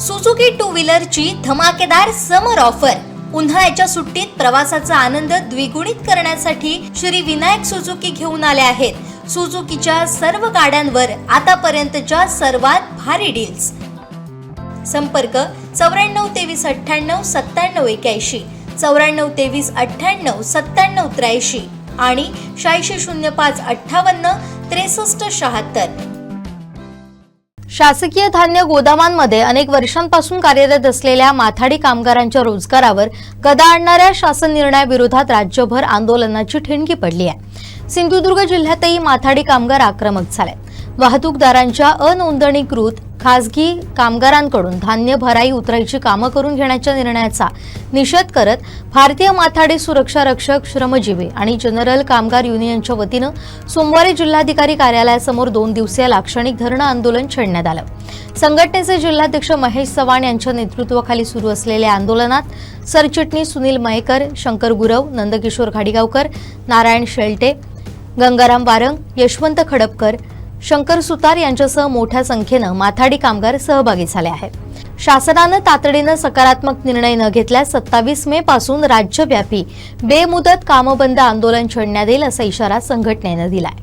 Suzuki to व्हीलरची धमाकेदार समर offer. उन्हाळ्याच्या सुट्टीत प्रवासाचा आनंद द्विगुणित करण्यासाठी श्री विनायक सुझुकी घेऊन आले आहेत। सुझुकीच्या सर्व गाड्यांवर आतापर्यंतच्या सर्वात भारी डील्स। संपर्क 94 23 98 97 81, 94 23 98 97 83 आणि 86 05 58 63 76। शासकीय धान्य गोदामांमध्ये अनेक वर्षांपासून कार्यरत असलेल्या माथाडी कामगारांच्या रोजगारावर गदा आणणाऱ्या शासन निर्णयाविरोधात राज्यभर आंदोलनाची ठिणगी पडली आहे। सिंधुदुर्ग जिल्ह्यातही माथाडी कामगार आक्रमक झाले। वाहतूकदारांच्या अनोंदणीकृत खासगी कामगारांकडून धान्य भराई उतरायची कामं करून घेण्याच्या निर्णयाचा निषेध करत भारतीय माथाडी सुरक्षा रक्षक, श्रमजीवी आणि जनरल कामगार युनियनच्या वतीनं सोमवारी जिल्हाधिकारी कार्यालयासमोर 2 दिवसीय लाक्षणिक धरणं आंदोलन छेडण्यात आलं। संघटनेचे जिल्हाध्यक्ष महेश चव्हाण यांच्या नेतृत्वाखाली सुरू असलेल्या आंदोलनात सरचिटणीस सुनील मयेकर, शंकर गुरव, नंदकिशोर घाडीगावकर, नारायण शेळटे, गंगाराम वारंग, यशवंत खडपकर, शंकर सुतार यांच्यासह मोठ्या संख्येनं माथाडी कामगार सहभागी झाले आहेत। शासनानं तातडीनं सकारात्मक निर्णय न घेतल्यास 27 मे पासून राज्यव्यापी बेमुदत कामबंद आंदोलन छेडण्यात येईल असा इशारा संघटनेनं दिलाय।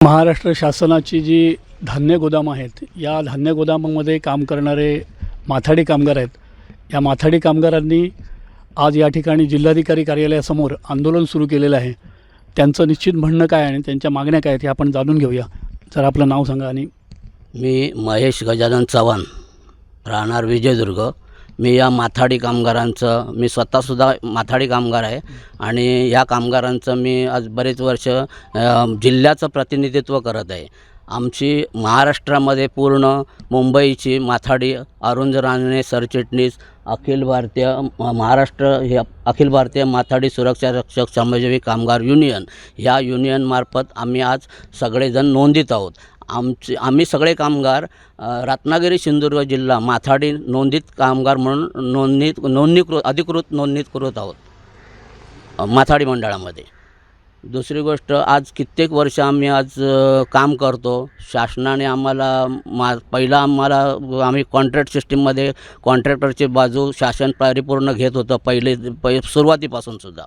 महाराष्ट्र शासनाची जी धान्य गोदाम आहेत, या धान्य गोदामामध्ये काम करणारे माथाडी कामगार आहेत। या माथाडी कामगारांनी आज या ठिकाणी जिल्हाधिकारी कार्यालयासमोर आंदोलन सुरू केलेलं आहे। त्यांचं निश्चित म्हणणं काय आणि त्यांच्या मागण्या काय आहेत हे आपण जाणून घेऊया। जर आपलं नाव सांगा। आणि मी महेश गजानन चव्हाण, राहणार विजयदुर्ग। मी या माथाडी कामगारांचं, मी स्वतःसुद्धा माथाडी कामगार आहे आणि या कामगारांचं मी आज बरेच वर्ष जिल्ह्याचं प्रतिनिधित्व करत आहे। आमची महाराष्ट्रामध्ये पूर्ण मुंबईची माथाडी, अरुंद रानडे सरचिटणीस, अखिल भारतीय महाराष्ट्र हे अखिल भारतीय माथाडी सुरक्षा रक्षक श्रमजीवी कामगार युनियन, ह्या युनियनमार्फत आम्ही आज सगळेजण नोंदीत आहोत। आम्ही सगळे कामगार रत्नागिरी सिंधुदुर्ग जिल्हा माथाडी नोंदित कामगार म्हणून अधिकृत नोंदणीकृत आहोत माथाडी मंडळामध्ये। दुसरी गोष्ट, आज कित्येक वर्ष आम्ही आज काम करतो। शासनाने आम्हाला पहिला आम्ही कॉन्ट्रॅक्ट सिस्टीममध्ये कॉन्ट्रॅक्टरची बाजू शासन परिपूर्ण घेत होतं पहिले सुरुवातीपासून सुद्धा।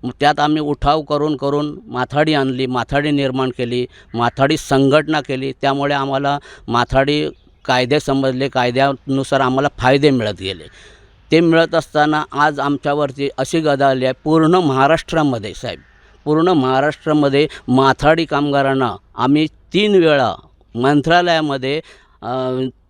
मग त्यात आम्ही उठाव करून माथाडी आणली, माथाडी निर्माण केली, माथाडी संघटना केली। त्यामुळे आम्हाला माथाडी कायदे समजले, कायद्यानुसार आम्हाला फायदे मिळत गेले। ते मिळत असताना आज आमच्यावरती अशी गदा आली आहे पूर्ण महाराष्ट्रामध्ये। साहेब, पूर्ण महाराष्ट्रामध्ये माथाडी कामगारांना आम्ही 3 वेळा मंत्रालयामध्ये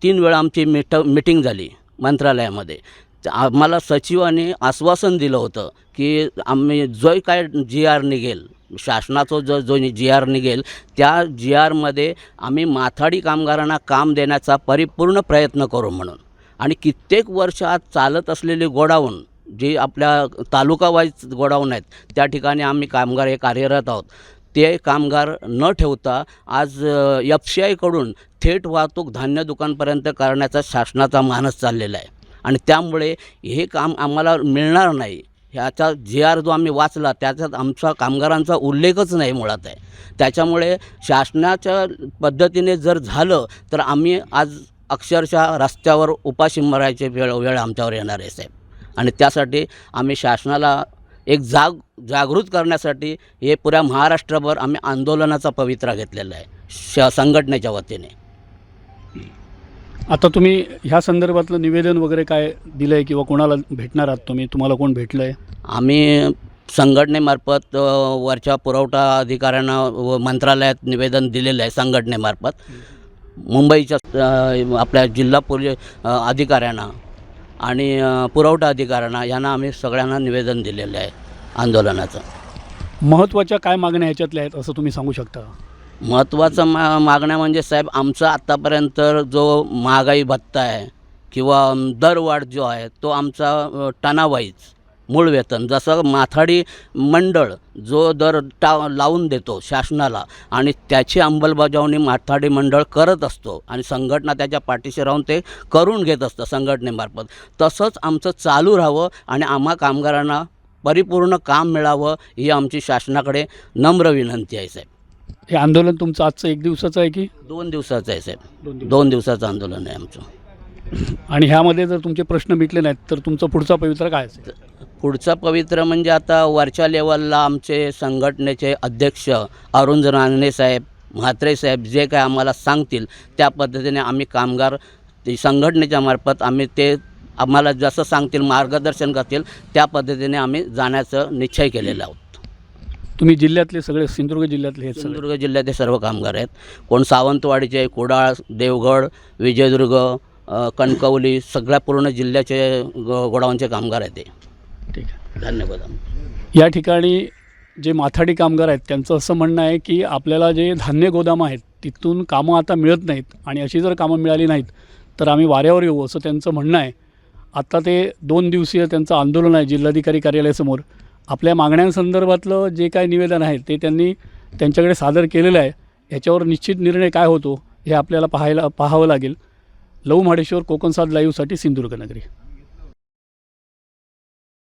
3 वेळा आमची मीटिंग झाली मंत्रालयामध्ये। आम्हाला सचिवांनी आश्वासन दिलं होतं की आम्ही जो काय GR निघेल, शासनाचा जो GR निघेल, त्या GRमध्ये आम्ही माथाडी कामगारांना काम देण्याचा परिपूर्ण प्रयत्न करू म्हणून। आणि कित्येक वर्ष आज चालत असलेली गोडाऊन, जे आपल्या तालुका वाईज गोडाऊन आहेत, त्या ठिकाणी आम्ही कामगार हे कार्यरत आहोत। ते कामगार न ठेवता आज FCIकडून थेट वाहतूक धान्य दुकानपर्यंत करण्याचा शासनाचा मानस चाललेला आहे आणि त्यामुळे हे काम आम्हाला मिळणार नाही। ह्याचा GR जो आम्ही वाचला त्याच्यात आमचा कामगारांचा उल्लेखच नाही मुळात आहे। त्याच्यामुळे शासनाच्या पद्धतीने जर झालं तर आम्ही आज अक्षरशः रस्त्यावर उपाशी मरायचे वेळ आमच्यावर येणार आहे साहेब। आणि त्यासाठी आम्ही शासनाला एक जागृत करण्यासाठी हे पुऱ्या महाराष्ट्रभर आम्ही आंदोलनाचा पवित्रा घेतलेला आहे संघटनेच्या वतीने। आता तुम्ही ह्या संदर्भातलं निवेदन वगैरे काय दिलं आहे किंवा कोणाला भेटणार आहात तुम्ही? तुम्हाला कोण भेटलं आहे? आम्ही संघटनेमार्फत वरच्या पुरवठा अधिकाऱ्यांना मंत्रालयात निवेदन दिलेलं आहे संघटनेमार्फत। मुंबईच्या आपल्या जिल्हा पोलीस अधिकाऱ्यांना आणि पुरवठा अधिकाऱ्यांना यांना आम्ही सगळ्यांना निवेदन दिलेलं आहे आंदोलनाचं। महत्त्वाच्या काय मागण्या ह्याच्यातल्या आहेत असं तुम्ही सांगू शकता? महत्त्वाचं मागण्या म्हणजे साहेब, आमचा आत्तापर्यंत जो महागाई भत्ता आहे किंवा दरवाढ जो आहे तो आमचा टनावाईज मूळ वेतन, जसं माथाडी मंडळ जो दर लावून देतो शासनाला आणि त्याची अंमलबजावणी माथाडी मंडळ करत असतो आणि संघटना त्याच्या पाठीशी राहून ते करून घेत असतं संघटनेमार्फत, तसंच आमचं चालू राहावं आणि आम्हा कामगारांना परिपूर्ण काम मिळावं ही आमची शासनाकडे नम्र विनंती आहे साहेब। हे आंदोलन तुमचं आजचं 1 दिवसाचं आहे की 2 दिवसाचं आहे साहेब? 2 दिवसाचं आंदोलन आहे आमचं। आणि ह्यामध्ये जर तुमचे प्रश्न मिटले नाहीत तर तुमचा पुढचा पवित्रा काय असेल? पुढचं पवित्र म्हणजे आता वरच्या लेवलला आमचे संघटनेचे अध्यक्ष अरुण रानडे साहेब, म्हात्रे साहेब जे काय आम्हाला सांगतील त्या पद्धतीने आम्ही कामगार संघटनेच्या मार्फत आम्ही ते आम्हाला जसं सांगतील मार्गदर्शन करतील त्या पद्धतीने आम्ही जाण्याचं निश्चय केलेला आहोत. तुम्ही जिल्ह्यातले सगळे सिंधुदुर्ग जिल्ह्यातले हे सगळे सिंधुदुर्ग जिल्ह्यातील सर्व कामगार आहेत. कोण सावंतवाडीचे, कुडाळ, देवगड, विजयदुर्ग, कणकवली सगळ्या पूर्ण जिल्ह्याचे गोडाऊनचे कामगार आहेत ते. ठीक आहे. धन्यवाद. या ठिकाणी जे माथाडी कामगार आहेत त्यांचं असं म्हणणं आहे की आपल्याला जे धान्य गोदामं आहेत तिथून कामं आता मिळत नाहीत आणि अशी जर कामं मिळाली नाहीत तर आम्ही वाऱ्यावर येऊ असं त्यांचं म्हणणं आहे. आत्ता ते 2 दिवसीय त्यांचं आंदोलन आहे जिल्हाधिकारी कार्यालयासमोर. आपल्या मागण्यांसंदर्भातलं जे काय निवेदन आहे ते त्यांनी त्यांच्याकडे सादर केलेलं आहे. याच्यावर निश्चित निर्णय काय होतो हे आपल्याला पाहावं लागेल. लहू महाडेश्वर, कोकण 7 लाईव्हसाठी सिंधुदुर्ग नगरी.